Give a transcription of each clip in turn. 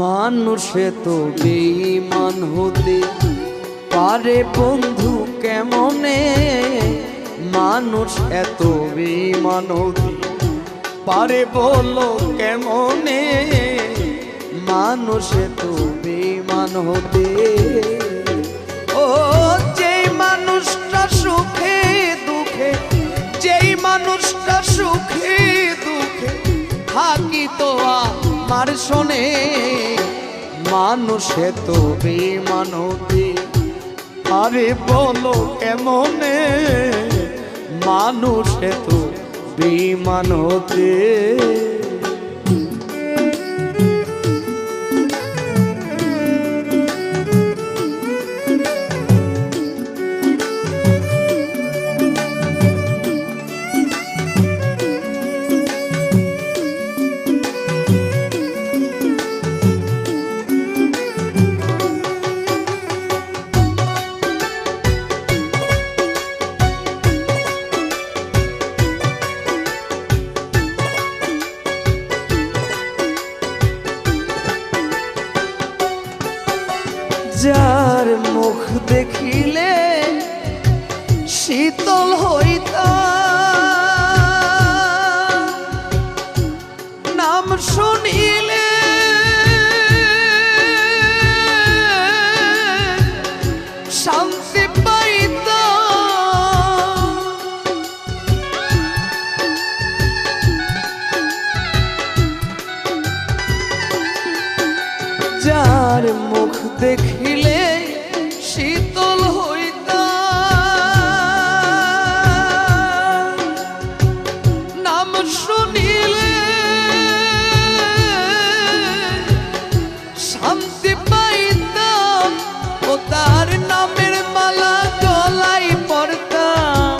মানুষে তো বেঈমান হতে পারে বন্ধু কেমনে, মানুষ এত বেঈমান হতে পারে বলো কেমনে, মানুষ এত বেঈমান হতে। ও যেই মানুষটা সুখে দুঃখে, যেই মানুষটা সুখে দুঃখে থাকিত আমার শোনে, মানুষ এত বেঈমান হতে আরে বলো কেমনে, মানুষ এত বেঈমান হতে। যার মুখ দেখিলে শীতল হইতাম, নাম শুনিলে শান্তি পাইতাম। যার মুখ দেখিলে শীতল হইতাম, নাম শুনিলে শান্তি পাইতাম। ও তার নামের মালা গলায় পড়তাম,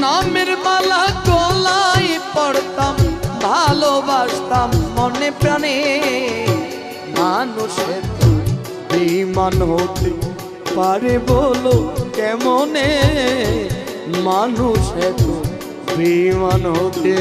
নামের মালা গলায় পড়তাম, ভালোবাসতাম মনে প্রাণে। মানুষের তো বেঈমান হতে পারে বলো কেমনে, মানুষের তো বেঈমান হতে।